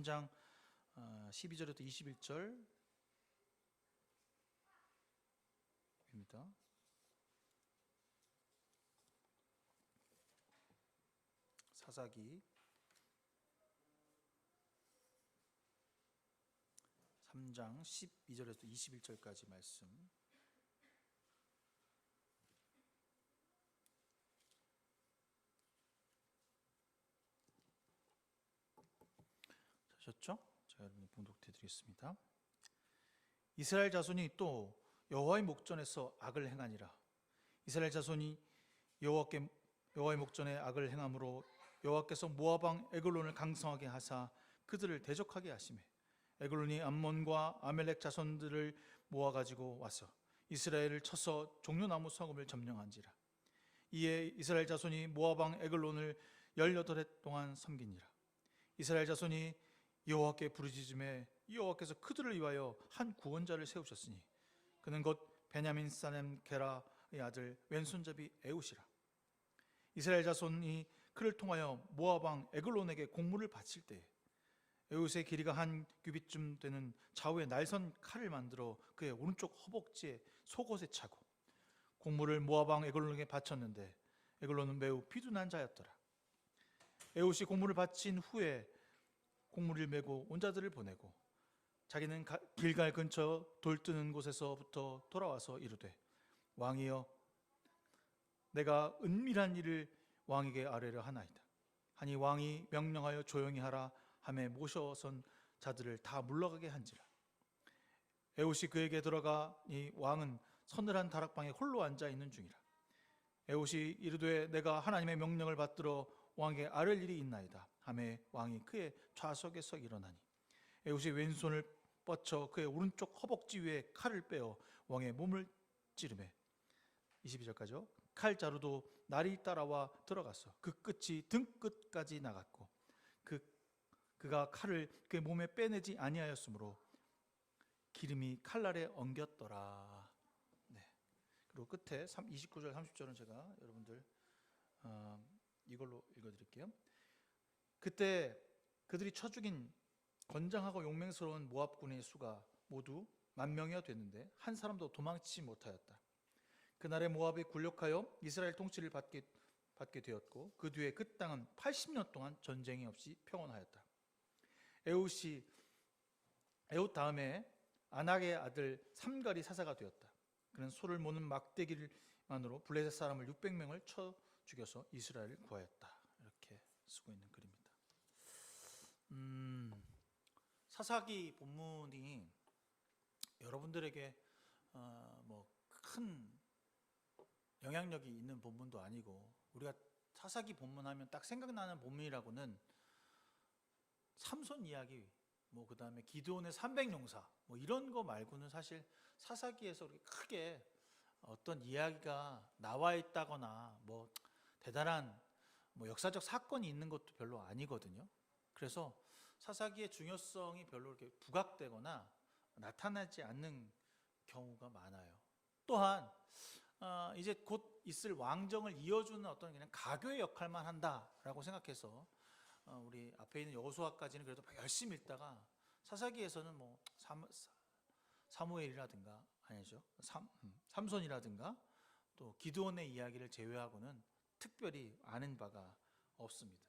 3장 12절부터 21절입니다. 사사기 3장 12절에서 21절까지 말씀. 하셨죠? 제가 여러분 봉독해 드리겠습니다. 이스라엘 자손이 또 여호와의 목전에서 악을 행하니라. 이스라엘 자손이 여호와의 목전에 악을 행함으로 여호와께서 모압 왕 에글론을 강성하게 하사 그들을 대적하게 하시매 에글론이 암몬과 아멜렉 자손들을 모아 가지고 와서 이스라엘을 쳐서 종려나무 성읍을 점령한지라. 이에 이스라엘 자손이 모압 왕 에글론을 18해 동안 섬기니라. 이스라엘 자손이 여호와께 부르짖음에 여호와께서 그들을 위하여 한 구원자를 세우셨으니 그는 곧 베냐민 사람 게라의 아들 왼손잡이 에웃이라. 이스라엘 자손이 그를 통하여 모압 왕 에글론에게 공물을 바칠 때에 에웃의 길이가 한 규빗쯤 되는 좌우에 날선 칼을 만들어 그의 오른쪽 허벅지에 속옷에 차고 공물을 모압 왕 에글론에게 바쳤는데 에글론은 매우 비둔한 자였더라. 에웃이 공물을 바친 후에 공물을 메고 온 자들을 보내고 자기는 길갈 근처 돌 뜨는 곳에서부터 돌아와서 이르되 왕이여 내가 은밀한 일을 왕에게 아뢰려 하나이다 하니 왕이 명령하여 조용히 하라 하매 모셔선 자들을 다 물러가게 한지라. 에웃이 그에게 들어가니 왕은 서늘한 다락방에 홀로 앉아 있는 중이라. 에웃이 이르되 내가 하나님의 명령을 받들어 왕에게 아뢰 일이 있나이다 하매 왕이 그의 좌석에서 일어나니 에웃이 왼손을 뻗쳐 그의 오른쪽 허벅지 위에 칼을 빼어 왕의 몸을 찌르매 22절까지요. 칼자루도 날이 따라와 들어가서 그 끝이 등끝까지 나갔고 그가 칼을 그의 몸에 빼내지 아니하였으므로 기름이 칼날에 엉겼더라. 네. 그리고 끝에 29절 30절은 제가 여러분들 이걸로 읽어드릴게요. 그때 그들이 쳐 죽인 건장하고 용맹스러운 모압군의 수가 모두 10,000명이나 됐는데 한 사람도 도망치지 못하였다. 그날에 모압이 굴욕하여 이스라엘 통치를 받게 되었고 그 뒤에 그 땅은 80년 동안 전쟁이 없이 평온하였다. 에웃 다음에 아낙의 아들 삼갈이 사사가 되었다. 그는 소를 모는 막대기만으로 블레셋 사람을 600명을 쳐 죽여서 이스라엘을 구하였다. 이렇게 쓰고 있는 글입니다. 사사기 본문이 여러분들에게 큰 영향력이 있는 본문도 아니고 우리가 사사기 본문 하면 딱 생각나는 본문이라고는 삼손 이야기, 그 다음에 기드온의 300용사 이런 거 말고는 사실 사사기에서 그렇게 크게 어떤 이야기가 나와 있다거나 대단한 역사적 사건이 있는 것도 별로 아니거든요. 그래서 사사기의 중요성이 별로 이렇게 부각되거나 나타나지 않는 경우가 많아요. 또한 이제 곧 있을 왕정을 이어주는 어떤 그냥 가교의 역할만 한다라고 생각해서 우리 앞에 있는 여호수아까지는 그래도 열심히 읽다가 사사기에서는 사무엘이라든가 아니죠 삼손이라든가 또 기드온의 이야기를 제외하고는 특별히 아는 바가 없습니다.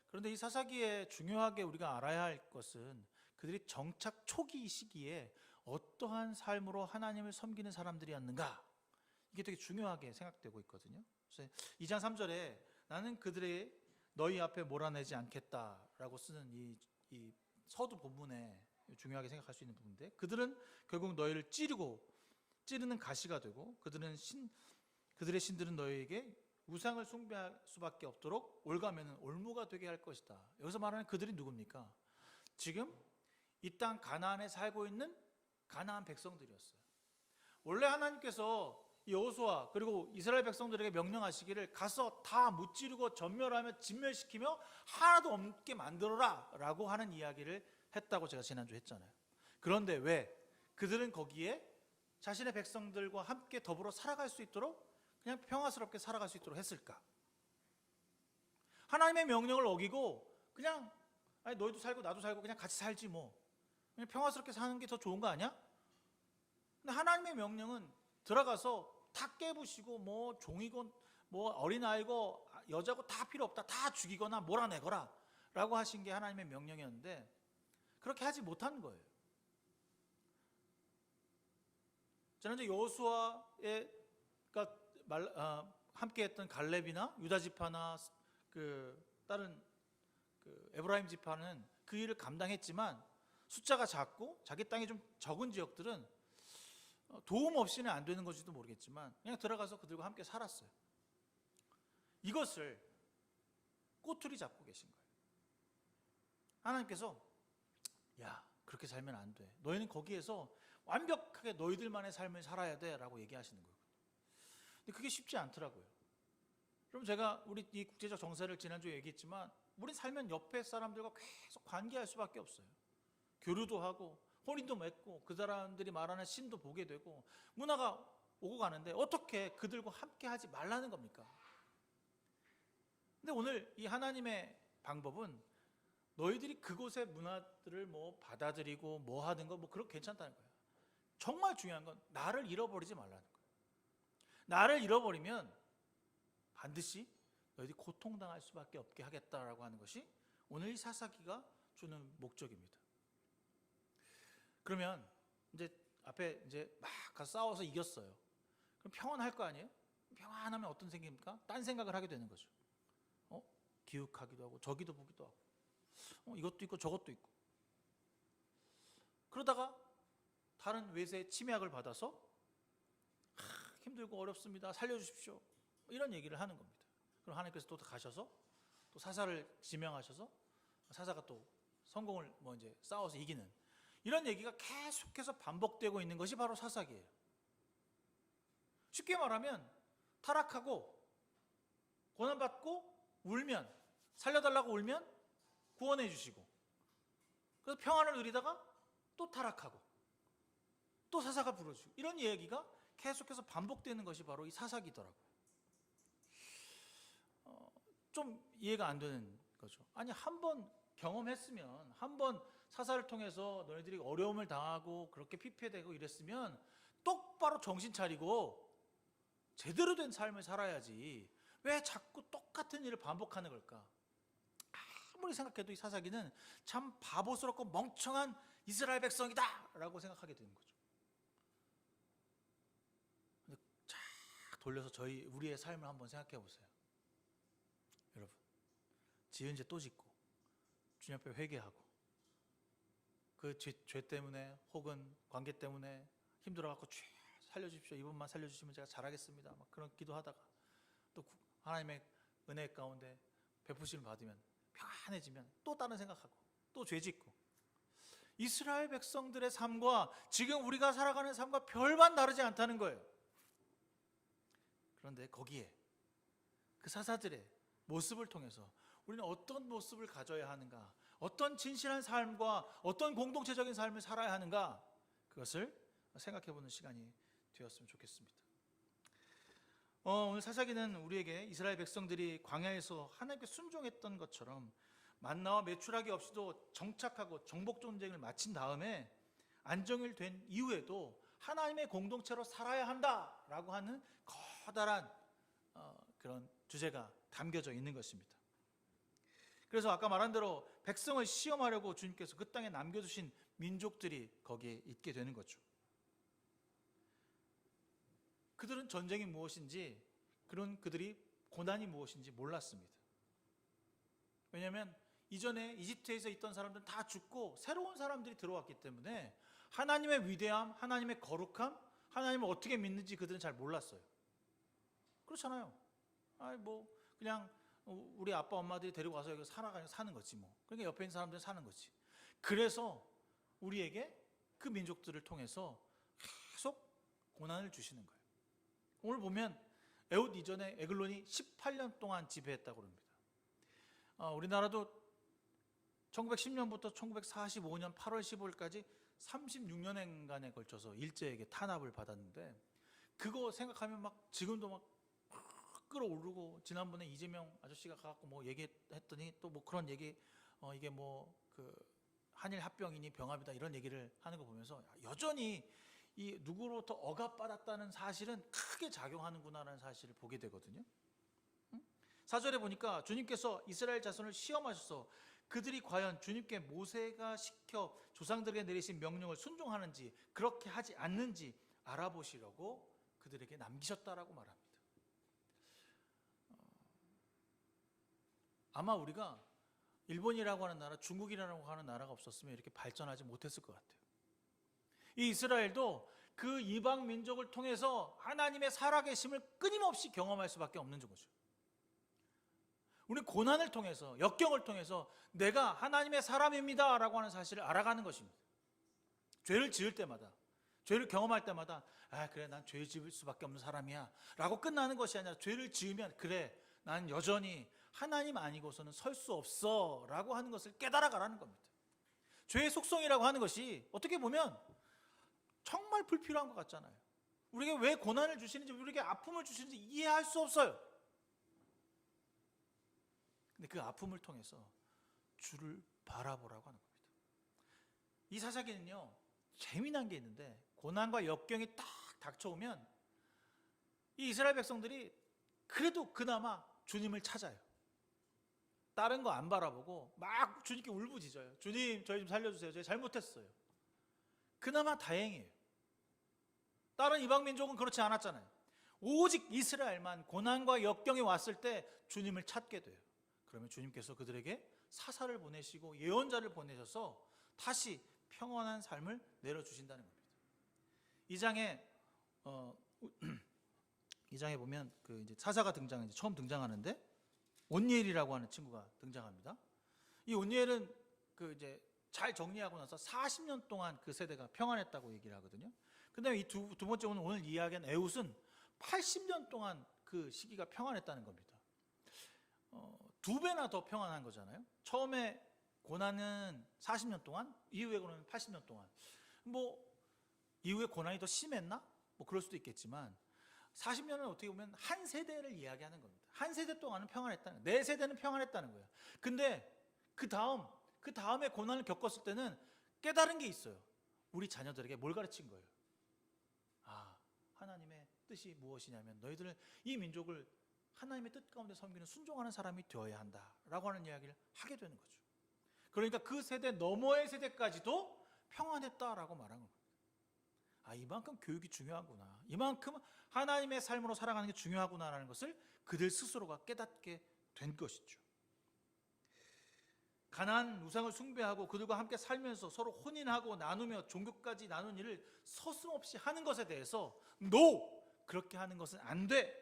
그런데 이 사사기에 중요하게 우리가 알아야 할 것은 그들이 정착 초기 시기에 어떠한 삶으로 하나님을 섬기는 사람들이었는가, 이게 되게 중요하게 생각되고 있거든요. 그래서 2장 3절에 나는 그들의 너희 앞에 몰아내지 않겠다라고 쓰는 이 서두 본문에 중요하게 생각할 수 있는 부분인데, 그들은 결국 너희를 찌르는 가시가 되고 그들의 신들은 너희에게 우상을 숭배할 수밖에 없도록 올가매는 올무가 되게 할 것이다. 여기서 말하는 그들이 누굽니까? 지금 이 땅 가나안에 살고 있는 가나안 백성들이었어요. 원래 하나님께서 여호수아 그리고 이스라엘 백성들에게 명령하시기를 가서 다 무찌르고 전멸하며 진멸시키며 하나도 없게 만들어라 라고 하는 이야기를 했다고 제가 지난주에 했잖아요. 그런데 왜 그들은 거기에 자신의 백성들과 함께 더불어 살아갈 수 있도록, 그냥 평화스럽게 살아갈 수 있도록 했을까? 하나님의 명령을 어기고 그냥 아니 너희도 살고 나도 살고 그냥 같이 살지 뭐. 그냥 평화스럽게 사는 게 더 좋은 거 아니야? 근데 하나님의 명령은 들어가서 다 깨부시고 뭐 종이건 뭐 어린아이고 여자고 다 필요 없다. 다 죽이거나 몰아내거라 라고 하신 게 하나님의 명령이었는데 그렇게 하지 못한 거예요. 지난주 여호수아의 함께했던 갈렙이나 유다 지파나 다른 에브라임 지파는 그 일을 감당했지만 숫자가 작고 자기 땅이 좀 적은 지역들은 도움 없이는 안 되는 건지도 모르겠지만 그냥 들어가서 그들과 함께 살았어요. 이것을 꼬투리 잡고 계신 거예요. 하나님께서 야 그렇게 살면 안 돼. 너희는 거기에서 완벽하게 너희들만의 삶을 살아야 돼 라고 얘기하시는 거예요. 근데 그게 쉽지 않더라고요. 그럼 제가 우리 이 국제적 정세를 지난주에 얘기했지만 우린 살면 옆에 사람들과 계속 관계할 수밖에 없어요. 교류도 하고 혼인도 맺고 그 사람들이 말하는 신도 보게 되고 문화가 오고 가는데 어떻게 그들과 함께 하지 말라는 겁니까? 근데 오늘 이 하나님의 방법은 너희들이 그곳의 문화들을 뭐 받아들이고 뭐 하는 거 뭐 그렇게 괜찮다는 거예요. 정말 중요한 건 나를 잃어버리지 말라는 거예요. 나를 잃어버리면 반드시 너희들이 고통당할 수밖에 없게 하겠다라고 하는 것이 오늘 이 사사기가 주는 목적입니다. 그러면 이제 앞에 이제 막 가서 싸워서 이겼어요. 그럼 평안할 거 아니에요? 평안하면 어떤 생깁니까? 딴 생각을 하게 되는 거죠. 기웃하기도 하고 저기도 보기도 하고 이것도 있고 저것도 있고 그러다가 다른 외세의 침략을 받아서 힘들고 어렵습니다. 살려주십시오. 이런 얘기를 하는 겁니다. 그럼 하나님께서 또 가셔서 또 사사를 지명하셔서 사사가 또 성공을 뭐 이제 싸워서 이기는 이런 얘기가 계속해서 반복되고 있는 것이 바로 사사기예요. 쉽게 말하면 타락하고 고난받고 울면 살려달라고 울면 구원해 주시고 그래서 평안을 누리다가 또 타락하고 또 사사가 부르시고 이런 얘기가 계속해서 반복되는 것이 바로 이 사사기더라고요. 좀 이해가 안 되는 거죠. 아니 한 번 경험했으면 한 번 사사를 통해서 너희들이 어려움을 당하고 그렇게 피폐되고 이랬으면 똑바로 정신 차리고 제대로 된 삶을 살아야지 왜 자꾸 똑같은 일을 반복하는 걸까? 아무리 생각해도 이 사사기는 참 바보스럽고 멍청한 이스라엘 백성이다 라고 생각하게 되는 거죠. 근데 쫙 돌려서 우리의 삶을 한번 생각해 보세요. 여러분 지은 죄 또 짓고 주님 앞에 회개하고 그 죄 때문에 혹은 관계 때문에 힘들어갖고 살려주십시오. 이번만 살려주시면 제가 잘하겠습니다. 막 그런 기도하다가 또 하나님의 은혜 가운데 베푸심을 받으면 평안해지면 또 다른 생각하고 또 죄짓고 이스라엘 백성들의 삶과 지금 우리가 살아가는 삶과 별반 다르지 않다는 거예요. 그런데 거기에 그 사사들의 모습을 통해서 우리는 어떤 모습을 가져야 하는가, 어떤 진실한 삶과 어떤 공동체적인 삶을 살아야 하는가, 그것을 생각해보는 시간이 되었으면 좋겠습니다. 오늘 사사기는 우리에게 이스라엘 백성들이 광야에서 하나님께 순종했던 것처럼 만나와 메추라기 없이도 정착하고 정복 전쟁을 마친 다음에 안정일 된 이후에도 하나님의 공동체로 살아야 한다라고 하는 커다란 그런 주제가 담겨져 있는 것입니다. 그래서 아까 말한 대로 백성을 시험하려고 주님께서 그 땅에 남겨두신 민족들이 거기에 있게 되는 거죠. 그들은 전쟁이 무엇인지 그들이 고난이 무엇인지 몰랐습니다. 왜냐하면 이전에 이집트에서 있던 사람들은 다 죽고 새로운 사람들이 들어왔기 때문에 하나님의 위대함, 하나님의 거룩함, 하나님을 어떻게 믿는지 그들은 잘 몰랐어요. 그렇잖아요. 그냥 우리 아빠 엄마들이 데리고 와서 여기 사는 거지 뭐. 그러니까 옆에 있는 사람들은 사는 거지. 그래서 우리에게 그 민족들을 통해서 계속 고난을 주시는 거예요. 오늘 보면 에훗 이전에 에글론이 18년 동안 지배했다고 합니다. 우리나라도 1910년부터 1945년 8월 15일까지 36년간에 걸쳐서 일제에게 탄압을 받았는데 그거 생각하면 막 지금도 막 끌어오르고 지난번에 이재명 아저씨가 가갖고 뭐 얘기했더니 또 뭐 그런 얘기 이게 뭐 그 한일 합병이니 병합이다 이런 얘기를 하는 거 보면서 여전히 이 누구로부터 억압받았다는 사실은 크게 작용하는구나라는 사실을 보게 되거든요. 4절에 보니까 주님께서 이스라엘 자손을 시험하셔서 그들이 과연 주님께 모세가 시켜 조상들에게 내리신 명령을 순종하는지 그렇게 하지 않는지 알아보시려고 그들에게 남기셨다라고 말합니다. 아마 우리가 일본이라고 하는 나라, 중국이라고 하는 나라가 없었으면 이렇게 발전하지 못했을 것 같아요. 이 이스라엘도 그 이방 민족을 통해서 하나님의 살아계심을 끊임없이 경험할 수밖에 없는 거죠. 우리는 고난을 통해서, 역경을 통해서 내가 하나님의 사람입니다 라고 하는 사실을 알아가는 것입니다. 죄를 지을 때마다, 죄를 경험할 때마다 그래 난 죄 지을 수밖에 없는 사람이야 라고 끝나는 것이 아니라 죄를 지으면 그래 난 여전히 하나님 아니고서는 설 수 없어 라고 하는 것을 깨달아가라는 겁니다. 죄의 속성이라고 하는 것이 어떻게 보면 정말 불필요한 것 같잖아요. 우리에게 왜 고난을 주시는지, 우리에게 아픔을 주시는지 이해할 수 없어요. 근데 그 아픔을 통해서 주를 바라보라고 하는 겁니다. 이 사사기는요, 재미난 게 있는데 고난과 역경이 딱 닥쳐오면 이 이스라엘 백성들이 그래도 그나마 주님을 찾아요. 다른 거 안 바라보고 막 주님께 울부짖어요. 주님 저희 좀 살려주세요. 저희 잘못했어요. 그나마 다행이에요. 다른 이방 민족은 그렇지 않았잖아요. 오직 이스라엘만 고난과 역경이 왔을 때 주님을 찾게 돼요. 그러면 주님께서 그들에게 사사를 보내시고 예언자를 보내셔서 다시 평안한 삶을 내려주신다는 겁니다. 이 장에 보면 그 이제 사사가 처음 등장하는데 온니엘이라고 하는 친구가 등장합니다. 이 온니엘은 그 이제 잘 정리하고 나서 40년 동안 그 세대가 평안했다고 얘기를 하거든요. 그다음에 이 두 번째 오늘 이야기한 에훗은 80년 동안 그 시기가 평안했다는 겁니다. 2배나 더 평안한 거잖아요. 처음에 고난은 40년 동안, 이후의 고난은 80년 동안. 뭐 이후의 고난이 더 심했나? 뭐 그럴 수도 있겠지만 40년은 어떻게 보면 한 세대를 이야기하는 겁니다. 한 세대 동안은 평안했다는 거예요. 내 세대는 평안했다는 거예요. 근데 그 다음에 고난을 겪었을 때는 깨달은 게 있어요. 우리 자녀들에게 뭘 가르친 거예요? 하나님의 뜻이 무엇이냐면 너희들은 이 민족을 하나님의 뜻 가운데 섬기는 순종하는 사람이 되어야 한다라고 하는 이야기를 하게 되는 거죠. 그러니까 그 세대 너머의 세대까지도 평안했다라고 말한 겁니다. 이만큼 교육이 중요하구나, 이만큼 하나님의 삶으로 살아가는 게 중요하구나라는 것을 그들 스스로가 깨닫게 된 것이죠. 가나안 우상을 숭배하고 그들과 함께 살면서 서로 혼인하고 나누며 종교까지 나눈 일을 서슴없이 하는 것에 대해서 그렇게 하는 것은 안 돼,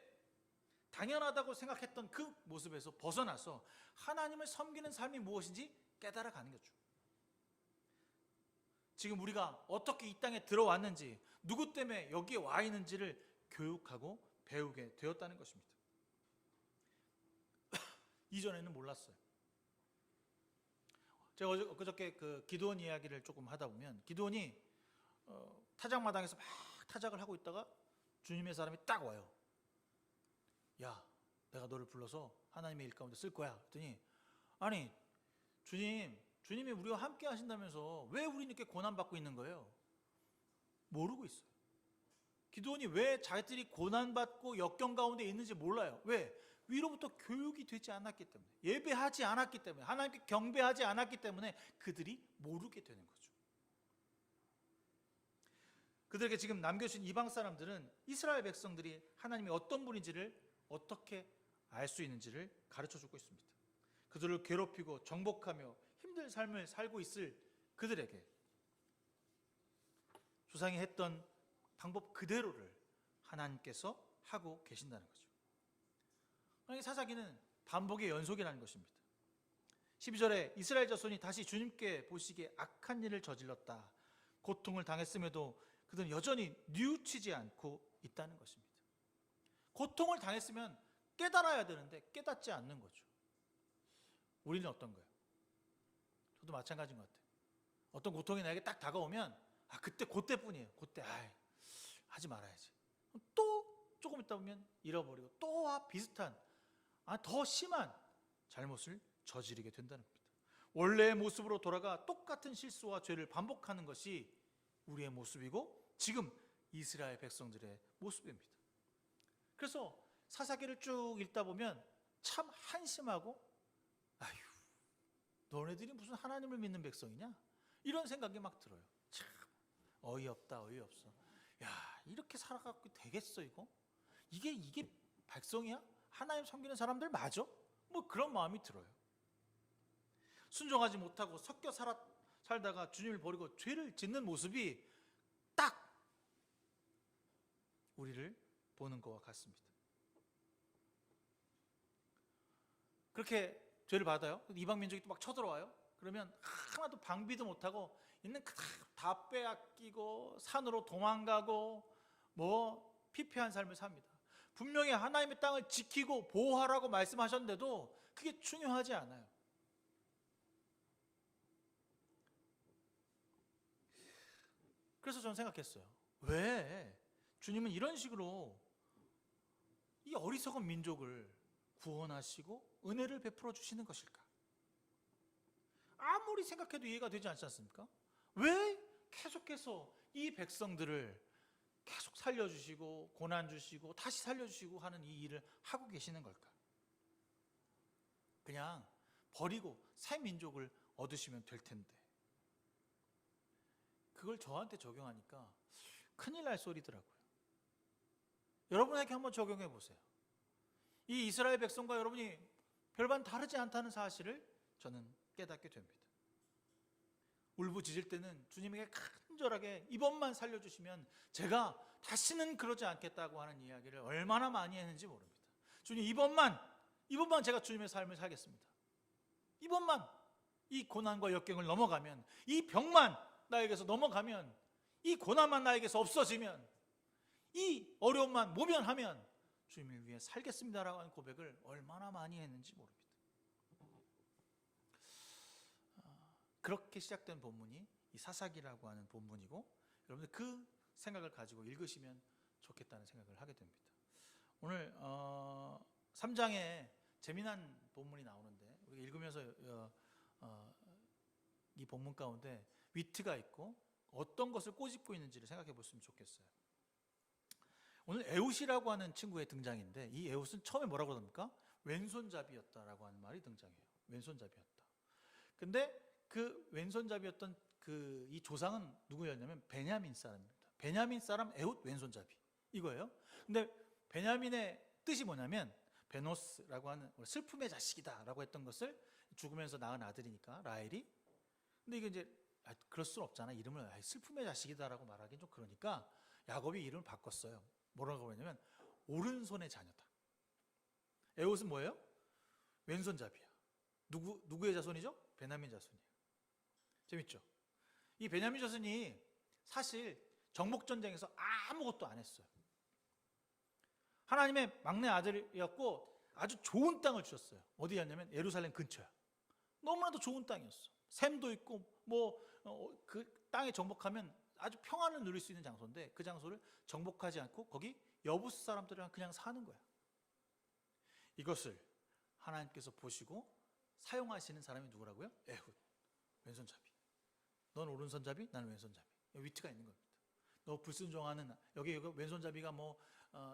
당연하다고 생각했던 그 모습에서 벗어나서 하나님을 섬기는 삶이 무엇인지 깨달아가는 거죠. 지금 우리가 어떻게 이 땅에 들어왔는지, 누구 때문에 여기에 와 있는지를 교육하고 배우게 되었다는 것입니다. 이전에는 몰랐어요. 제가 그저께 그 기드온 이야기를 조금 하다 보면 기드온이 타작마당에서 막 타작을 하고 있다가 주님의 사람이 딱 와요. 야, 내가 너를 불러서 하나님의 일 가운데 쓸 거야. 그랬더니 아니 주님이 우리와 함께 하신다면서 왜 우리는 이렇게 고난받고 있는 거예요? 모르고 있어요. 기드온이 왜 자기들이 고난받고 역경 가운데 있는지 몰라요. 왜? 위로부터 교육이 되지 않았기 때문에, 예배하지 않았기 때문에, 하나님께 경배하지 않았기 때문에 그들이 모르게 되는 거죠. 그들에게 지금 남겨주신 이방 사람들은 이스라엘 백성들이 하나님이 어떤 분인지를 어떻게 알 수 있는지를 가르쳐주고 있습니다. 그들을 괴롭히고 정복하며 힘든 삶을 살고 있을 그들에게 조상이 했던 방법 그대로를 하나님께서 하고 계신다는 거죠. 사사기는 반복의 연속이라는 것입니다. 12절에 이스라엘 자손이 다시 주님께 보시기에 악한 일을 저질렀다, 고통을 당했음에도 그들은 여전히 뉘우치지 않고 있다는 것입니다. 고통을 당했으면 깨달아야 되는데 깨닫지 않는 거죠. 우리는 어떤가요? 저도 마찬가지인 것 같아요. 어떤 고통이 나에게 딱 다가오면 그때뿐이에요. 하지 말아야지. 또 조금 있다 보면 잃어버리고 또 비슷한 더 심한 잘못을 저지르게 된다는 겁니다. 원래의 모습으로 돌아가 똑같은 실수와 죄를 반복하는 것이 우리의 모습이고 지금 이스라엘 백성들의 모습입니다. 그래서 사사기를 쭉 읽다 보면 참 한심하고 아휴, 너네들이 무슨 하나님을 믿는 백성이냐? 이런 생각이 막 들어요. 참 어이없다, 어이없어. 야, 이렇게 살아갖고 되겠어 이거? 이게 백성이야? 하나님 섬기는 사람들 맞아? 뭐 그런 마음이 들어요. 순종하지 못하고 섞여 살다가 주님을 버리고 죄를 짓는 모습이 딱 우리를 보는 것과 같습니다. 그렇게 죄를 받아요. 이방 민족이 또 막 쳐들어와요. 그러면 하나도 방비도 못하고 있는 다 빼앗기고 산으로 도망가고 뭐 피폐한 삶을 삽니다. 분명히 하나님의 땅을 지키고 보호하라고 말씀하셨는데도 그게 중요하지 않아요. 그래서 저는 생각했어요. 왜 주님은 이런 식으로 이 어리석은 민족을 구원하시고 은혜를 베풀어 주시는 것일까? 아무리 생각해도 이해가 되지 않지 않습니까? 왜 계속해서 이 백성들을 계속 살려주시고 고난 주시고 다시 살려주시고 하는 이 일을 하고 계시는 걸까? 그냥 버리고 새 민족을 얻으시면 될 텐데 그걸 저한테 적용하니까 큰일 날 소리더라고요. 여러분에게 한번 적용해 보세요. 이 이스라엘 백성과 여러분이 별반 다르지 않다는 사실을 저는 깨닫게 됩니다. 울부짖을 때는 주님에게 간절하게 이번만 살려주시면 제가 다시는 그러지 않겠다고 하는 이야기를 얼마나 많이 했는지 모릅니다. 주님 이번만 제가 주님의 삶을 살겠습니다. 이번만 이 고난과 역경을 넘어가면, 이 병만 나에게서 넘어가면, 이 고난만 나에게서 없어지면, 이 어려움만 모면하면 주님을 위해 살겠습니다라고 하는 고백을 얼마나 많이 했는지 모릅니다. 그렇게 시작된 본문이 이 사사기라고 하는 본문이고, 여러분들 그 생각을 가지고 읽으시면 좋겠다는 생각을 하게 됩니다. 오늘 3장에 재미난 본문이 나오는데 우리가 읽으면서 이 본문 가운데 위트가 있고 어떤 것을 꼬집고 있는지를 생각해 보시면 좋겠어요. 오늘 에웃이라고 하는 친구의 등장인데 이 에웃은 처음에 뭐라고 합니까? 왼손잡이였다라고 하는 말이 등장해요. 왼손잡이였다. 근데 그 왼손잡이였던 이 조상은 누구였냐면 베냐민 사람입니다. 베냐민 사람 에웃 왼손잡이 이거예요. 근데 베냐민의 뜻이 뭐냐면 베노스라고 하는 슬픔의 자식이다라고 했던 것을 죽으면서 낳은 아들이니까 라헬이. 근데 이게 이제 그럴 수는 없잖아. 이름을 슬픔의 자식이다라고 말하기는 좀 그러니까 야곱이 이름을 바꿨어요. 뭐라고 했냐면 오른손의 자녀다. 에웃은 뭐예요? 왼손잡이야. 누구의 자손이죠? 베냐민 자손이에요. 재밌죠? 이 베냐민 자손이 사실 정복전쟁에서 아무것도 안 했어요. 하나님의 막내 아들이었고 아주 좋은 땅을 주셨어요. 어디였냐면 예루살렘 근처야. 너무나도 좋은 땅이었어. 샘도 있고 그 땅에 정복하면 아주 평안을 누릴 수 있는 장소인데 그 장소를 정복하지 않고 거기 여부스 사람들이랑 그냥 사는 거야. 이것을 하나님께서 보시고 사용하시는 사람이 누구라고요? 에훗, 왼손잡이. 넌 오른손잡이, 나는 왼손잡이. 위트가 있는 겁니다. 너 불순종하는, 여기 왼손잡이가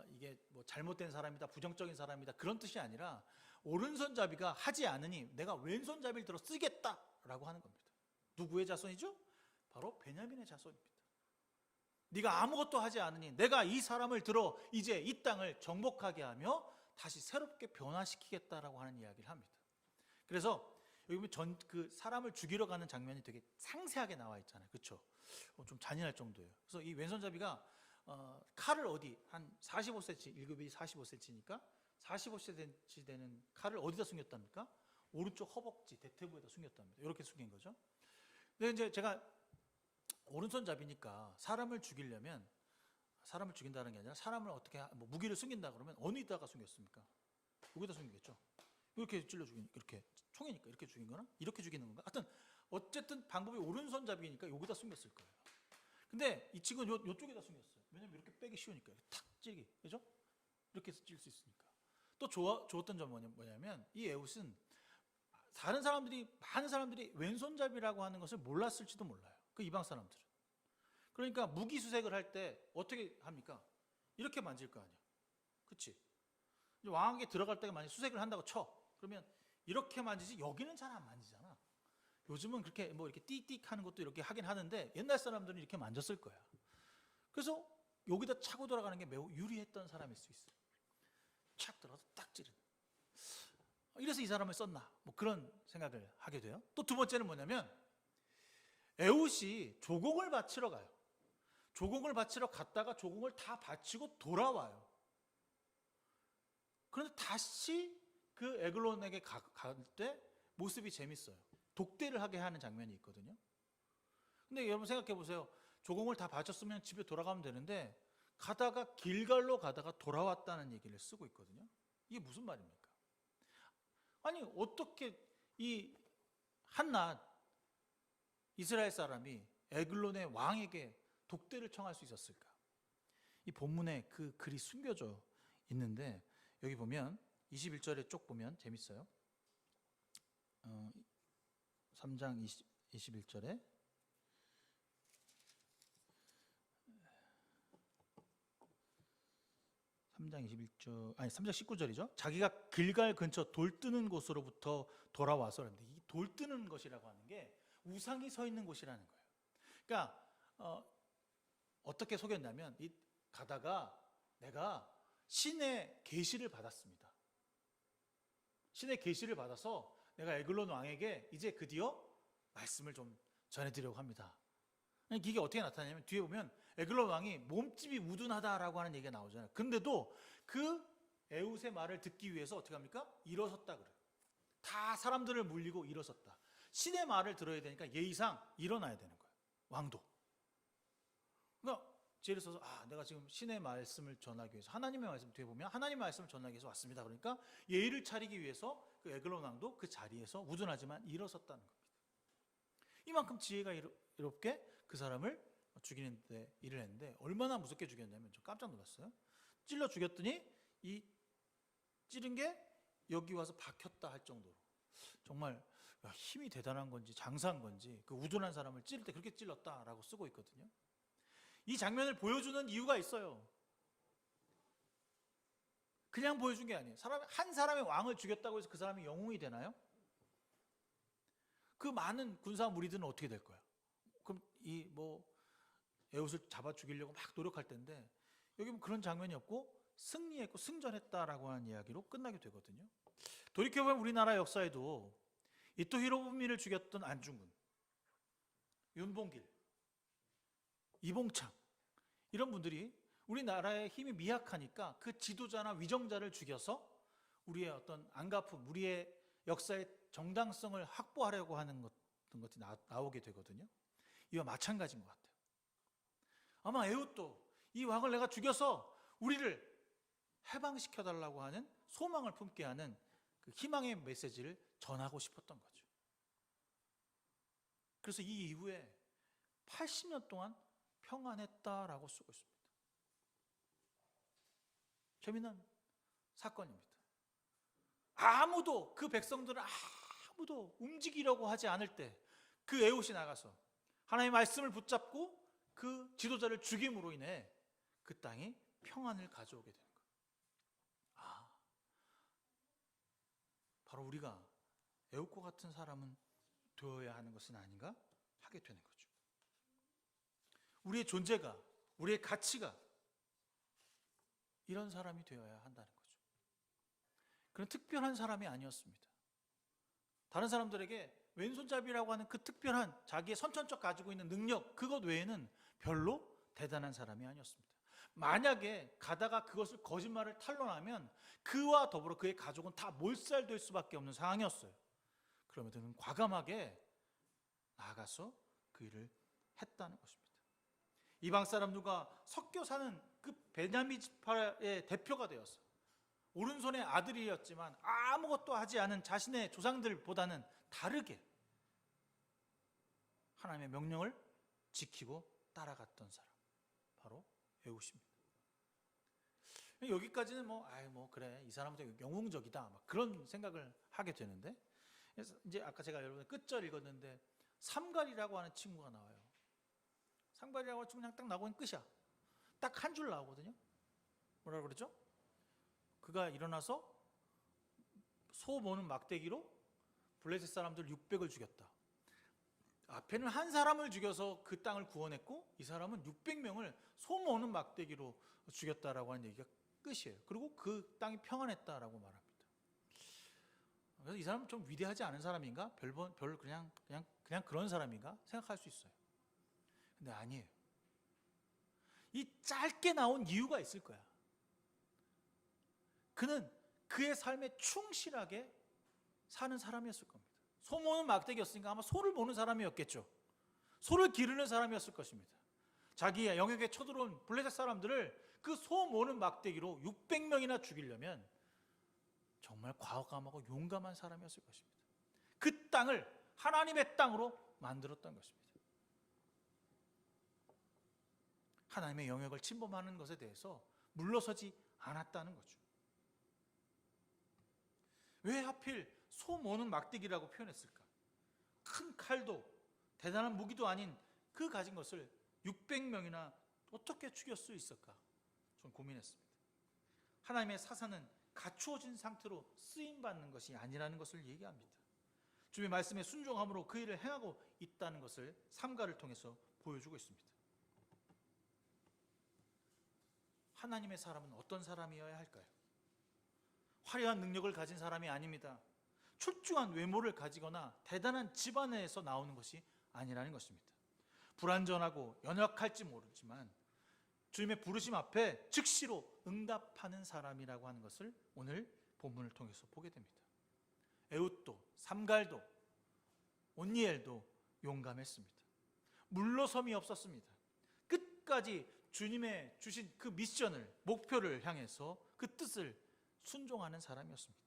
이게 잘못된 사람이다, 부정적인 사람이다 그런 뜻이 아니라 오른손잡이가 하지 않으니 내가 왼손잡이를 들어 쓰겠다라고 하는 겁니다. 누구의 자손이죠? 바로 베냐민의 자손입니다. 네가 아무것도 하지 않으니 내가 이 사람을 들어 이제 이 땅을 정복하게 하며 다시 새롭게 변화시키겠다라고 하는 이야기를 합니다. 그래서 여기 보면 그 사람을 죽이러 가는 장면이 되게 상세하게 나와 있잖아요. 그렇죠? 좀 잔인할 정도예요. 그래서 이 왼손잡이가 칼을 어디 한 45cm, 1급이 45cm니까 45cm 되는 칼을 어디다 숨겼답니까? 오른쪽 허벅지, 대퇴부에다 숨겼답니다. 이렇게 숨긴 거죠. 근데 이제 제가 오른손잡이니까 사람을 죽이려면 사람을 죽인다는 게 아니라 사람을 어떻게 무기를 숨긴다 그러면 어디다가 숨겼습니까? 여기다 숨기겠죠. 이렇게 찔러 죽이니까 이렇게 총이니까 이렇게 죽인 거나 이렇게 죽이는 건가? 하여튼 어쨌든 방법이 오른손잡이니까 여기다 숨겼을 거예요. 근데 이 친구는 요쪽에다 숨겼어요. 왜냐면 이렇게 빼기 쉬우니까 탁 찔기, 그죠? 이렇게 해서 찔 수 있으니까. 또 좋았던 점은 뭐냐면 이 에웃은 다른 사람들이, 많은 사람들이 왼손잡이라고 하는 것을 몰랐을지도 몰라요. 그 이방 사람들은. 그러니까 무기수색을 할 때 어떻게 합니까? 이렇게 만질 거 아니야. 그치? 왕에게 들어갈 때 만약 수색을 한다고 쳐. 그러면 이렇게 만지지, 여기는 잘 안 만지잖아. 요즘은 그렇게 뭐 이렇게 띠띠 하는 것도 이렇게 하긴 하는데 옛날 사람들은 이렇게 만졌을 거야. 그래서 여기다 차고 돌아가는 게 매우 유리했던 사람일 수 있어요. 착 들어가서 딱 찌르는. 이래서 이 사람을 썼나? 뭐 그런 생각을 하게 돼요. 또 두 번째는 뭐냐면 에훗이 조공을 바치러 가요. 조공을 바치러 갔다가 조공을 다 바치고 돌아와요. 그런데 다시 그 에글론에게 갈 때 모습이 재밌어요. 독대를 하게 하는 장면이 있거든요. 근데 여러분 생각해 보세요. 조공을 다 바쳤으면 집에 돌아가면 되는데 가다가 길갈로 가다가 돌아왔다는 얘기를 쓰고 있거든요. 이게 무슨 말입니까? 아니 어떻게 이 한낱 이스라엘 사람이 에글론의 왕에게 독대를 청할 수 있었을까? 이 본문에 그 글이 숨겨져 있는데 여기 보면 21절에 쪽 보면 재밌어요. 3장 21절에 3장 19절이죠. 자기가 길갈 근처 돌 뜨는 곳으로부터 돌아와서 그런데 이 돌 뜨는 것이라고 하는 게 우상이 서 있는 곳이라는 거예요. 그러니까 어떻게 속였냐면 이 가다가 내가 신의 계시를 받았습니다. 신의 계시를 받아서 내가 에글론 왕에게 이제 드디어 말씀을 좀 전해드리려고 합니다. 이게 어떻게 나타나냐면 뒤에 보면 에글론 왕이 몸집이 우둔하다라고 하는 얘기가 나오잖아요. 근데도 그 에훗의 말을 듣기 위해서 어떻게 합니까? 일어섰다 그래요. 다 사람들을 물리고 일어섰다. 신의 말을 들어야 되니까 예의상 일어나야 되는 거예요. 왕도. 그러니까 예를 들어서 내가 지금 신의 말씀을 전하기 위해서 하나님의 말씀 뒤에 보면 하나님의 말씀을 전하기 위해서 왔습니다. 그러니까 예의를 차리기 위해서 그 에글론 왕도 그 자리에서 우둔하지만 일어섰다는 겁니다. 이만큼 지혜가 이롭게 그 사람을 죽이는 데 일을 했는데 얼마나 무섭게 죽였냐면 저 깜짝 놀랐어요. 찔러 죽였더니 이 찌른 게 여기 와서 박혔다 할 정도로 정말 힘이 대단한 건지 장사한 건지 그 우둔한 사람을 찌를 때 그렇게 찔렀다라고 쓰고 있거든요. 이 장면을 보여주는 이유가 있어요. 그냥 보여준 게 아니에요. 한 사람의 왕을 죽였다고 해서 그 사람이 영웅이 되나요? 그 많은 군사 무리들은 어떻게 될 거야? 그럼 에훗을 잡아 죽이려고 막 노력할 텐데 여기 뭐 그런 장면이 없고 승리했고 승전했다라고 하는 이야기로 끝나게 되거든요. 돌이켜보면 우리나라 역사에도 이토 히로부미를 죽였던 안중근, 윤봉길, 이봉창 이런 분들이 우리나라의 힘이 미약하니까 그 지도자나 위정자를 죽여서 우리의 어떤 안가품, 우리의 역사의 정당성을 확보하려고 하는 것이 나오게 되거든요. 이와 마찬가지인 것 같아요. 아마 에훗도 이 왕을 내가 죽여서 우리를 해방시켜달라고 하는 소망을 품게 하는 그 희망의 메시지를 전하고 싶었던 거죠. 그래서 이 이후에 80년 동안 평안했다라고 쓰고 있습니다. 재미난 사건입니다. 아무도 그 백성들은 아무도 움직이려고 하지 않을 때 그 에훗이 나가서 하나님의 말씀을 붙잡고 그 지도자를 죽임으로 인해 그 땅이 평안을 가져오게 되는 거예요. 바로 우리가 에훗과 같은 사람은 되어야 하는 것은 아닌가 하게 되는 거죠. 우리의 존재가, 우리의 가치가 이런 사람이 되어야 한다는 거죠. 그런 특별한 사람이 아니었습니다. 다른 사람들에게 왼손잡이라고 하는 그 특별한 자기의 선천적 가지고 있는 능력, 그것 외에는 별로 대단한 사람이 아니었습니다. 만약에 가다가 그것을 거짓말을 탄로나면 그와 더불어 그의 가족은 다 몰살될 수밖에 없는 상황이었어요. 그럼에도 과감하게 나아가서 그 일을 했다는 것입니다. 이방 사람 누가 섞여 사는 그 베냐민 지파의 대표가 되었어요. 오른손의 아들이었지만 아무것도 하지 않은 자신의 조상들보다는 다르게 하나님의 명령을 지키고 따라갔던 사람, 바로 에훗입니다. 여기까지는 그래 이 사람은 되게 영웅적이다 막 그런 생각을 하게 되는데 이제 아까 제가 여러분 끝절 읽었는데 삼갈이라고 하는 친구가 나와요. 삼갈이라고 하는 친구 그냥 딱 나오면 끝이야. 딱 한 줄 나오거든요. 뭐라 그러죠? 그가 일어나서 소 모는 막대기로 블레셋 사람들 600을 죽였다. 앞에는 한 사람을 죽여서 그 땅을 구원했고 이 사람은 600명을 소 모는 막대기로 죽였다라고 하는 얘기가 끝이에요. 그리고 그 땅이 평안했다라고 말합니다. 그래서 이 사람은 좀 위대하지 않은 사람인가? 별 그냥 그런 사람인가? 생각할 수 있어요. 근데 아니에요. 이 짧게 나온 이유가 있을 거야. 그는 그의 삶에 충실하게 사는 사람이었을 겁니다. 소 모는 막대기였으니까 아마 소를 모는 사람이었겠죠. 소를 기르는 사람이었을 것입니다. 자기의 영역에 쳐들어온 블레셋 사람들을 그 소 모는 막대기로 600명이나 죽이려면 정말 과감하고 용감한 사람이었을 것입니다. 그 땅을 하나님의 땅으로 만들었던 것입니다. 하나님의 영역을 침범하는 것에 대해서 물러서지 않았다는 거죠. 왜 하필 소 모는 막대기라고 표현했을까? 큰 칼도 대단한 무기도 아닌 그 가진 것을 600명이나 어떻게 죽일 수 있을까? 전 고민했습니다. 하나님의 사사는 갖추어진 상태로 쓰임받는 것이 아니라는 것을 얘기합니다. 주의 말씀에 순종함으로 그 일을 행하고 있다는 것을 삼가를 통해서 보여주고 있습니다. 하나님의 사람은 어떤 사람이어야 할까요? 화려한 능력을 가진 사람이 아닙니다. 출중한 외모를 가지거나 대단한 집안에서 나오는 것이 아니라는 것입니다. 불완전하고 연약할지 모르지만 주님의 부르심 앞에 즉시로 응답하는 사람이라고 하는 것을 오늘 본문을 통해서 보게 됩니다. 에훗도 삼갈도 온니엘도 용감했습니다. 물러섬이 없었습니다. 끝까지 주님의 주신 그 미션을, 목표를 향해서 그 뜻을 순종하는 사람이었습니다.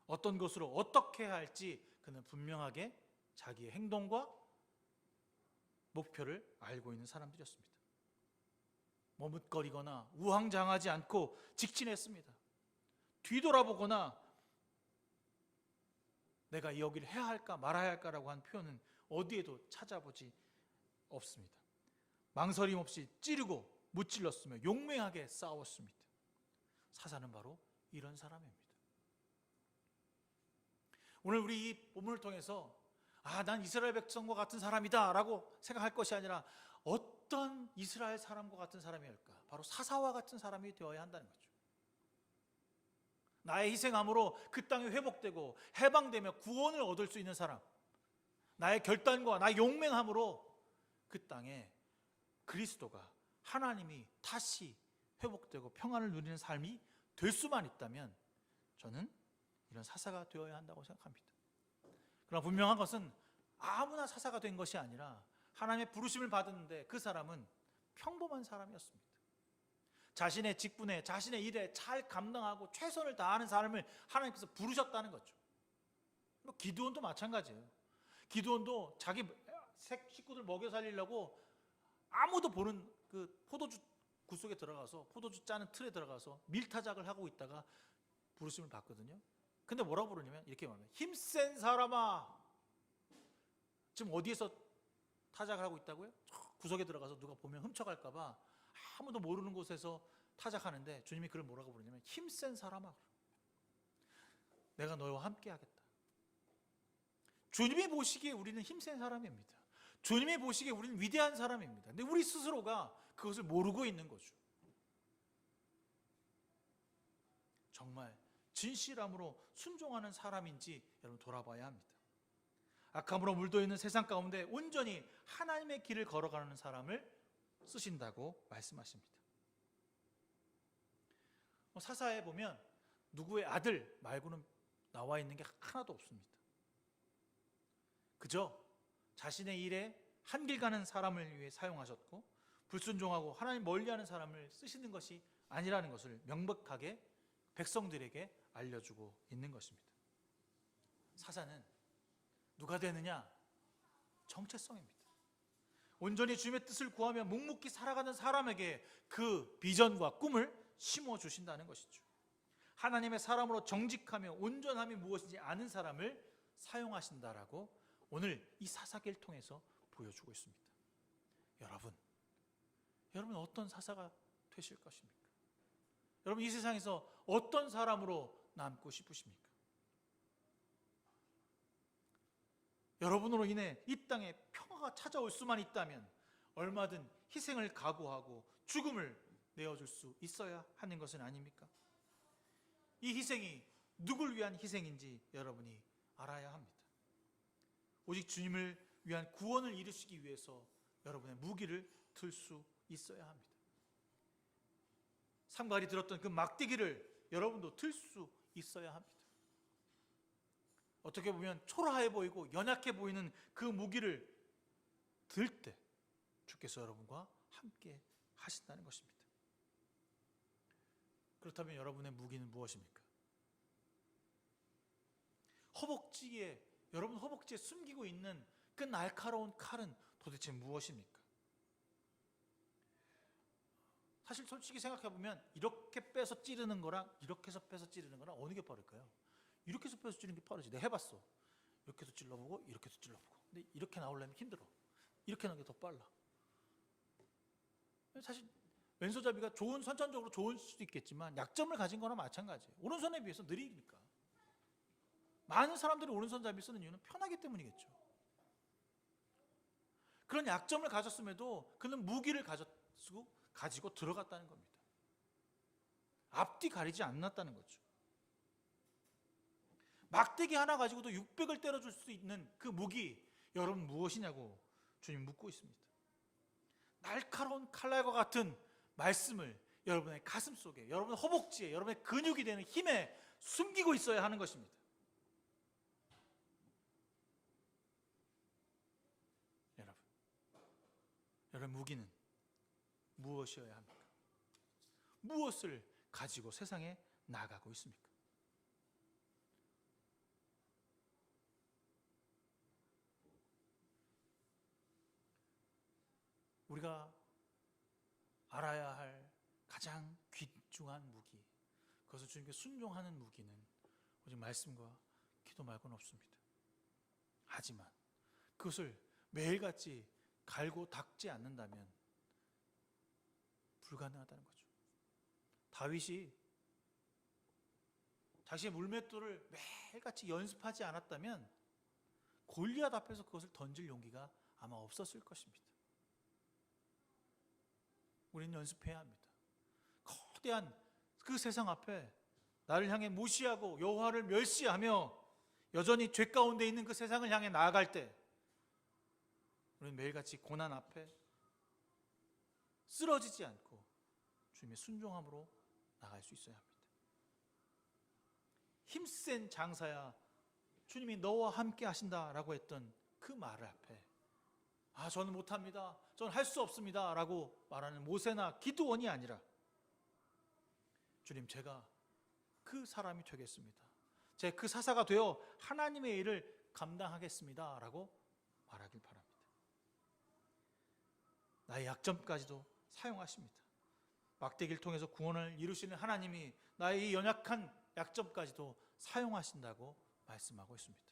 어떤 것으로 어떻게 해야 할지 그는 분명하게 자기의 행동과 목표를 알고 있는 사람들이었습니다. 머뭇거리거나 우왕좌왕하지 않고 직진했습니다. 뒤돌아보거나 내가 여기를 해야 할까 말아야 할까라고 한 표현은 어디에도 찾아보지 없습니다. 망설임 없이 찌르고 무찔렀으며 용맹하게 싸웠습니다. 사사는 바로 이런 사람입니다. 오늘 우리 이 본문을 통해서 난 이스라엘 백성과 같은 사람이다 라고 생각할 것이 아니라 어떤 이스라엘 사람과 같은 사람이었을까? 바로 사사와 같은 사람이 되어야 한다는 거죠. 나의 희생함으로 그 땅이 회복되고 해방되며 구원을 얻을 수 있는 사람, 나의 결단과 나의 용맹함으로 그 땅에 그리스도가, 하나님이 다시 회복되고 평안을 누리는 삶이 될 수만 있다면 저는 이런 사사가 되어야 한다고 생각합니다. 그러나 분명한 것은 아무나 사사가 된 것이 아니라 하나님의 부르심을 받았는데 그 사람은 평범한 사람이었습니다. 자신의 직분에, 자신의 일에 잘 감당하고 최선을 다하는 사람을 하나님께서 부르셨다는 거죠. 기드온도 마찬가지예요. 기드온도 자기 식구들 먹여 살리려고 아무도 보는 그 포도주 구 속에 들어가서, 포도주 짜는 틀에 들어가서 밀타작을 하고 있다가 부르심을 받거든요. 근데 뭐라고 부르냐면 이렇게 말해요. 힘센 사람아. 지금 어디에서 타작을 하고 있다고요? 구석에 들어가서 누가 보면 훔쳐갈까 봐 아무도 모르는 곳에서 타작하는데 주님이 그를 뭐라고 부르냐면 힘센 사람아. 내가 너와 함께 하겠다. 주님이 보시기에 우리는 힘센 사람입니다. 주님이 보시기에 우리는 위대한 사람입니다. 근데 우리 스스로가 그것을 모르고 있는 거죠. 정말 진실함으로 순종하는 사람인지 여러분 돌아봐야 합니다. 악함으로 물들어있는 세상 가운데 온전히 하나님의 길을 걸어가는 사람을 쓰신다고 말씀하십니다. 사사에 보면 누구의 아들 말고는 나와 있는 게 하나도 없습니다. 그저 자신의 일에 한길 가는 사람을 위해 사용하셨고 불순종하고 하나님 멀리하는 사람을 쓰시는 것이 아니라는 것을 명백하게 백성들에게 알려주고 있는 것입니다. 사사는 누가 되느냐? 정체성입니다. 온전히 주님의 뜻을 구하며 묵묵히 살아가는 사람에게 그 비전과 꿈을 심어주신다는 것이죠. 하나님의 사람으로 정직하며 온전함이 무엇인지 아는 사람을 사용하신다라고 오늘 이 사사기를 통해서 보여주고 있습니다. 여러분 어떤 사사가 되실 것입니까? 여러분 이 세상에서 어떤 사람으로 남고 싶으십니까? 여러분으로 인해 이 땅에 평화가 찾아올 수만 있다면 얼마든 희생을 각오하고 죽음을 내어줄 수 있어야 하는 것은 아닙니까? 이 희생이 누굴 위한 희생인지 여러분이 알아야 합니다. 오직 주님을 위한 구원을 이루시기 위해서 여러분의 무기를 들 수 있어야 합니다. 삼갈이 들었던 그 막대기를 여러분도 들 수 있어야 합니다. 어떻게 보면 초라해 보이고 연약해 보이는 그 무기를 들 때 주께서 여러분과 함께 하신다는 것입니다. 그렇다면 여러분의 무기는 무엇입니까? 여러분 허벅지에 숨기고 있는 그 날카로운 칼은 도대체 무엇입니까? 사실 솔직히 생각해 보면 이렇게 빼서 찌르는 거랑 이렇게 해서 빼서 찌르는 거랑 어느 게 빠를까요? 이렇게 해서 빼서 찌르는 게 빠르지. 내가 해봤어. 이렇게 해서 찔러보고 이렇게 해서 찔러보고. 근데 이렇게 나오려면 힘들어. 이렇게 하는 게 더 빨라. 사실 왼손잡이가 선천적으로 좋을 수도 있겠지만 약점을 가진 거나 마찬가지예요. 오른손에 비해서 느리니까. 많은 사람들이 오른손잡이 쓰는 이유는 편하기 때문이겠죠. 그런 약점을 가졌음에도 그는 무기를 가지고 들어갔다는 겁니다. 앞뒤 가리지 않았다는 거죠. 막대기 하나 가지고도 600을 때려줄 수 있는 그 무기, 여러분 무엇이냐고 주님 묻고 있습니다. 날카로운 칼날과 같은 말씀을 여러분의 가슴 속에, 여러분의 허벅지에, 여러분의 근육이 되는 힘에 숨기고 있어야 하는 것입니다. 여러분 무기는 무엇이어야 합니까? 무엇을 가지고 세상에 나가고 있습니까? 우리가 알아야 할 가장 귀중한 무기, 그것을 주님께 순종하는 무기는 오직 말씀과 기도 말고는 없습니다. 하지만 그것을 매일같이 갈고 닦지 않는다면 불가능하다는 거죠. 다윗이 자신의 물맷돌을 매일같이 연습하지 않았다면 골리앗 앞에서 그것을 던질 용기가 아마 없었을 것입니다. 우리는 연습해야 합니다. 거대한 그 세상 앞에 나를 향해 무시하고 여호와를 멸시하며 여전히 죄 가운데 있는 그 세상을 향해 나아갈 때 우리는 매일같이 고난 앞에 쓰러지지 않고 주님의 순종함으로 나갈 수 있어야 합니다. 힘센 장사야 주님이 너와 함께 하신다라고 했던 그 말을 앞에 저는 못합니다, 저는 할 수 없습니다 라고 말하는 모세나 기드온이 아니라 주님, 제가 그 사람이 되겠습니다, 제 그 사사가 되어 하나님의 일을 감당하겠습니다 라고 말하길 바랍니다. 나의 약점까지도 사용하십니다. 막대기를 통해서 구원을 이루시는 하나님이 나의 이 연약한 약점까지도 사용하신다고 말씀하고 있습니다.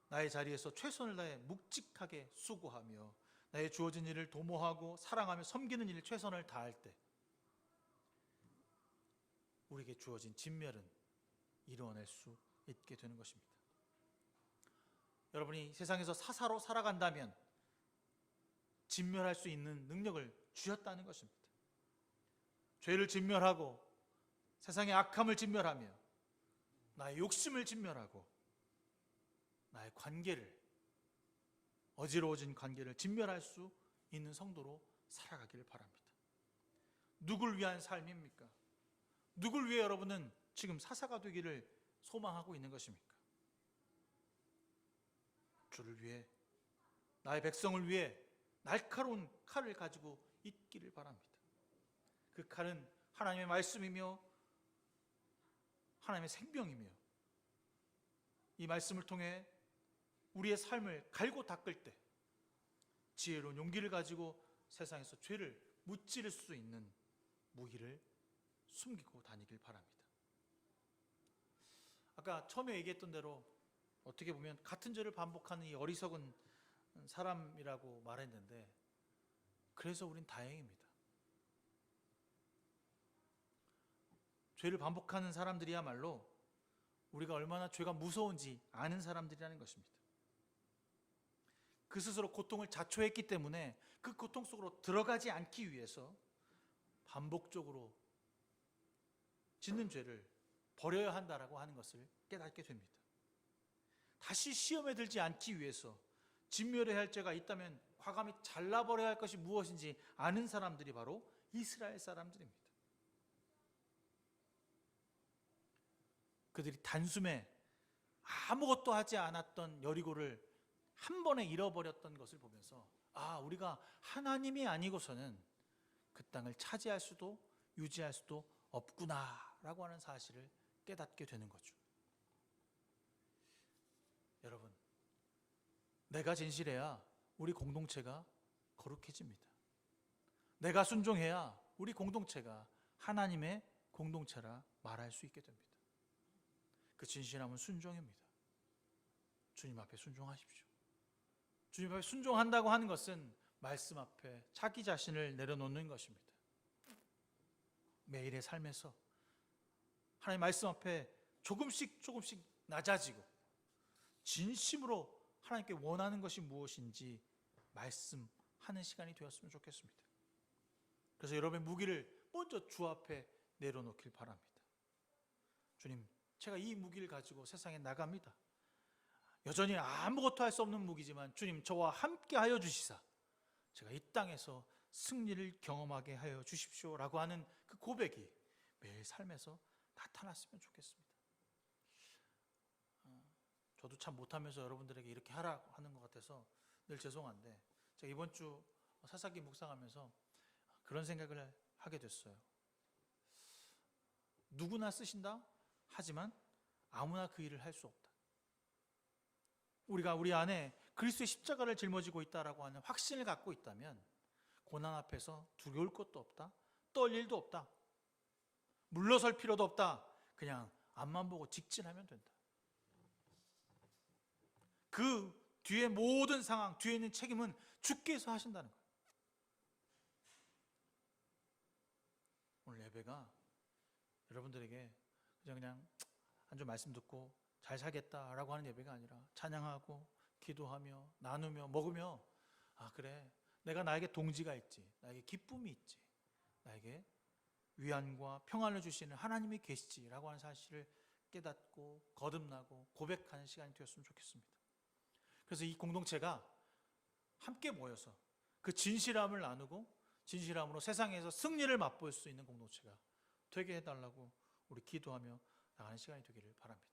나의 자리에서 최선을 다해 묵직하게 수고하며 나의 주어진 일을 도모하고 사랑하며 섬기는 일에 최선을 다할 때 우리에게 주어진 진멸은 이루어낼 수 있게 되는 것입니다. 여러분이 세상에서 사사로 살아간다면 진멸할 수 있는 능력을 주셨다는 것입니다. 죄를 진멸하고 세상의 악함을 진멸하며 나의 욕심을 진멸하고 나의 어지러워진 관계를 진멸할 수 있는 성도로 살아가기를 바랍니다. 누굴 위한 삶입니까? 누굴 위해 여러분은 지금 사사가 되기를 소망하고 있는 것입니까? 주를 위해, 나의 백성을 위해 날카로운 칼을 가지고 있기를 바랍니다. 그 칼은 하나님의 말씀이며 하나님의 생명이며 이 말씀을 통해 우리의 삶을 갈고 닦을 때 지혜로운 용기를 가지고 세상에서 죄를 무찌를 수 있는 무기를 숨기고 다니길 바랍니다. 아까 처음에 얘기했던 대로 어떻게 보면 같은 죄를 반복하는 이 어리석은 사람이라고 말했는데, 그래서 우린 다행입니다. 죄를 반복하는 사람들이야말로 우리가 얼마나 죄가 무서운지 아는 사람들이라는 것입니다. 그 스스로 고통을 자초했기 때문에 그 고통 속으로 들어가지 않기 위해서 반복적으로 짓는 죄를 버려야 한다라고 하는 것을 깨닫게 됩니다. 다시 시험에 들지 않기 위해서 진멸해야 할 죄가 있다면 과감히 잘라버려야 할 것이 무엇인지 아는 사람들이 바로 이스라엘 사람들입니다. 그들이 단숨에 아무것도 하지 않았던 여리고를 한 번에 잃어버렸던 것을 보면서, 우리가 하나님이 아니고서는 그 땅을 차지할 수도 유지할 수도 없구나라고 하는 사실을 깨닫게 되는 거죠. 여러분, 내가 진실해야 우리 공동체가 거룩해집니다. 내가 순종해야 우리 공동체가 하나님의 공동체라 말할 수 있게 됩니다. 그 진실함은 순종입니다. 주님 앞에 순종하십시오. 주님 앞에 순종한다고 하는 것은 말씀 앞에 자기 자신을 내려놓는 것입니다. 매일의 삶에서 하나님 말씀 앞에 조금씩 낮아지고 진심으로 하나님께 원하는 것이 무엇인지 말씀하는 시간이 되었으면 좋겠습니다. 그래서 여러분의 무기를 먼저 주 앞에 내려놓길 바랍니다. 주님, 제가 이 무기를 가지고 세상에 나갑니다. 여전히 아무것도 할 수 없는 무기지만 주님, 저와 함께 하여 주시사 제가 이 땅에서 승리를 경험하게 하여 주십시오 라고 하는 그 고백이 매일 삶에서 나타났으면 좋겠습니다. 저도 참 못하면서 여러분들에게 이렇게 하라고 하는 것 같아서 늘 죄송한데, 제가 이번 주 사사기 묵상하면서 그런 생각을 하게 됐어요. 누구나 쓰신다? 하지만 아무나 그 일을 할 수 없다. 우리가 우리 안에 그리스도의 십자가를 짊어지고 있다라고 하는 확신을 갖고 있다면 고난 앞에서 두려울 것도 없다, 떨릴 일도 없다, 물러설 필요도 없다. 그냥 앞만 보고 직진하면 된다. 그 뒤에 모든 상황, 뒤에 있는 책임은 주께서 하신다는 거예요. 오늘 예배가 여러분들에게 그냥 한 주 말씀 듣고 잘 살겠다라고 하는 예배가 아니라 찬양하고 기도하며 나누며 먹으며, 그래, 내가 나에게 동지가 있지, 나에게 기쁨이 있지, 나에게 위안과 평안을 주시는 하나님이 계시지라고 하는 사실을 깨닫고 거듭나고 고백하는 시간이 되었으면 좋겠습니다. 그래서 이 공동체가 함께 모여서 그 진실함을 나누고 진실함으로 세상에서 승리를 맛볼 수 있는 공동체가 되게 해달라고 우리 기도하며 나가는 시간이 되기를 바랍니다.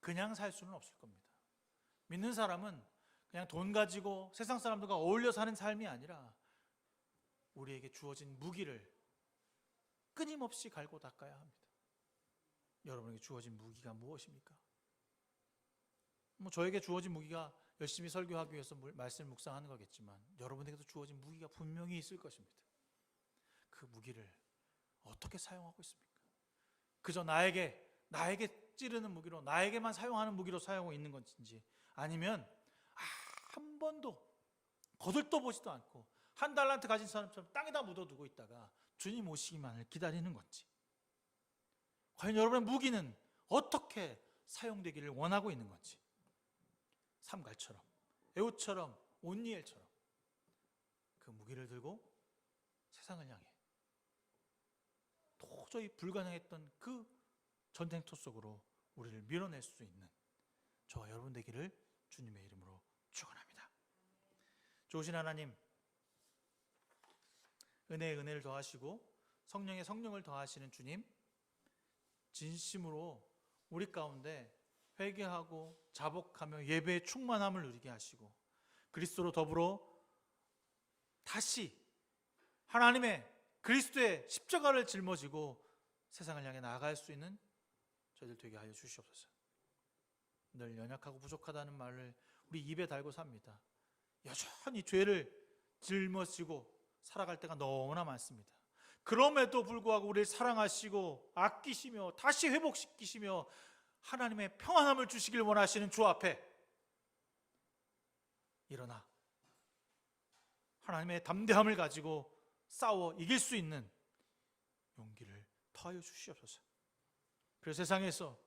그냥 살 수는 없을 겁니다. 믿는 사람은 그냥 돈 가지고 세상 사람들과 어울려 사는 삶이 아니라 우리에게 주어진 무기를 끊임없이 갈고 닦아야 합니다. 여러분에게 주어진 무기가 무엇입니까? 저에게 주어진 무기가 열심히 설교하기 위해서 말씀을 묵상하는 거겠지만 여러분에게도 주어진 무기가 분명히 있을 것입니다. 그 무기를 어떻게 사용하고 있습니까? 그저 나에게 찌르는 무기로, 나에게만 사용하는 무기로 사용하고 있는 건지, 아니면 한 번도 거들떠보지도 않고 한 달란트 가진 사람처럼 땅에다 묻어두고 있다가 주님 오시기만을 기다리는 건지, 과연 여러분의 무기는 어떻게 사용되기를 원하고 있는 건지, 삼갈처럼, 에훗처럼, 온니엘처럼 그 무기를 들고 세상을 향해 도저히 불가능했던 그 전쟁터 속으로 우리를 밀어낼 수 있는 저와 여러분 되기를 주님의 이름으로 축원합니다. 좋으신 하나님, 은혜에 은혜를 더하시고 성령에 성령을 더하시는 주님, 진심으로 우리 가운데 회개하고 자복하며 예배의 충만함을 누리게 하시고 그리스도로 더불어 다시 하나님의 그리스도의 십자가를 짊어지고 세상을 향해 나아갈 수 있는 저희들 되게 하여 주시옵소서. 늘 연약하고 부족하다는 말을 우리 입에 달고 삽니다. 여전히 죄를 짊어지고 살아갈 때가 너무나 많습니다. 그럼에도 불구하고 우리를 사랑하시고 아끼시며 다시 회복시키시며 하나님의 평안함을 주시길 원하시는 주 앞에 일어나 하나님의 담대함을 가지고 싸워 이길 수 있는 용기를 더하여 주시옵소서. 그래서 세상에서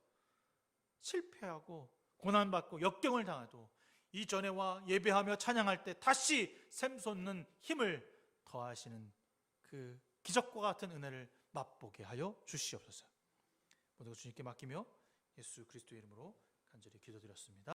실패하고 고난받고 역경을 당해도 이전에와 예배하며 찬양할 때 다시 샘솟는 힘을 더하시는 그 기적과 같은 은혜를 맛보게 하여 주시옵소서. 모두 주님께 맡기며 예수 그리스도의 이름으로 간절히 기도드렸습니다.